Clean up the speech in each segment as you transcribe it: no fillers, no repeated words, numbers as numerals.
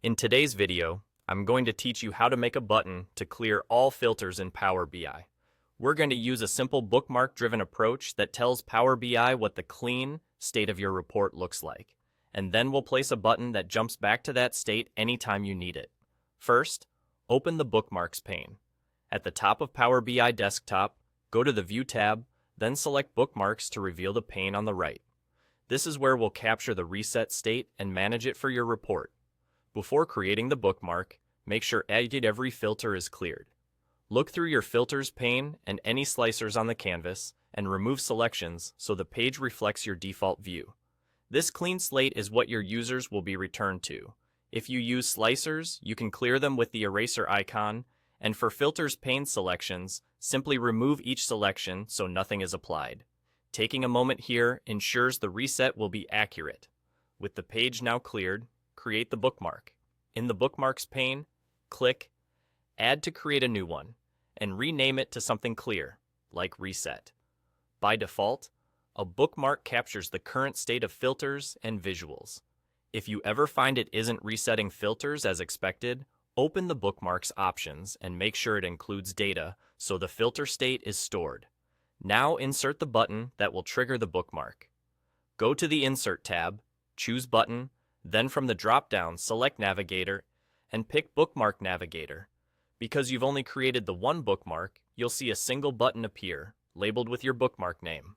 In today's video, I'm going to teach you how to make a button to clear all filters in Power BI. We're going to use a simple bookmark-driven approach that tells Power BI what the clean state of your report looks like, and then we'll place a button that jumps back to that state anytime you need it. First, open the Bookmarks pane. At the top of Power BI desktop, go to the View tab, then select Bookmarks to reveal the pane on the right. This is where we'll capture the reset state and manage it for your report. Before creating the bookmark, make sure Edit Every filter is cleared. Look through your Filters pane and any slicers on the canvas, and remove selections so the page reflects your default view. This clean slate is what your users will be returned to. If you use slicers, you can clear them with the eraser icon, and for Filters pane selections, simply remove each selection so nothing is applied. Taking a moment here ensures the reset will be accurate. With the page now cleared, create the bookmark. In the Bookmarks pane, click Add to create a new one, and rename it to something clear, like Reset. By default, a bookmark captures the current state of filters and visuals. If you ever find it isn't resetting filters as expected, open the Bookmarks options and make sure it includes data so the filter state is stored. Now insert the button that will trigger the bookmark. Go to the Insert tab, choose Button, then from the drop-down select Navigator and pick Bookmark Navigator. Because you've only created the one bookmark, you'll see a single button appear, labeled with your bookmark name.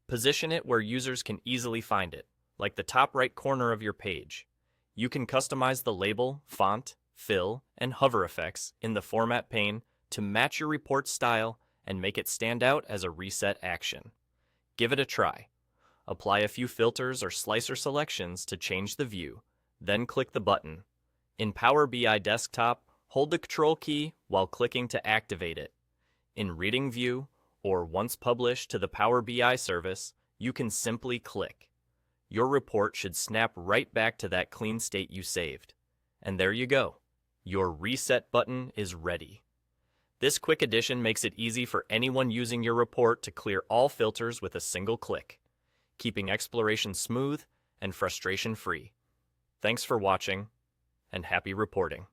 Position it where users can easily find it, like the top right corner of your page. You can customize the label, font, fill, and hover effects in the Format pane to match your report style and make it stand out as a reset action. Give it a try. Apply a few filters or slicer selections to change the view, then click the button. In Power BI Desktop, hold the Control key while clicking to activate it. In Reading View, or once published to the Power BI service, you can simply click. Your report should snap right back to that clean state you saved. And there you go. Your Reset button is ready. This quick addition makes it easy for anyone using your report to clear all filters with a single click, keeping exploration smooth and frustration-free. Thanks for watching, and happy reporting.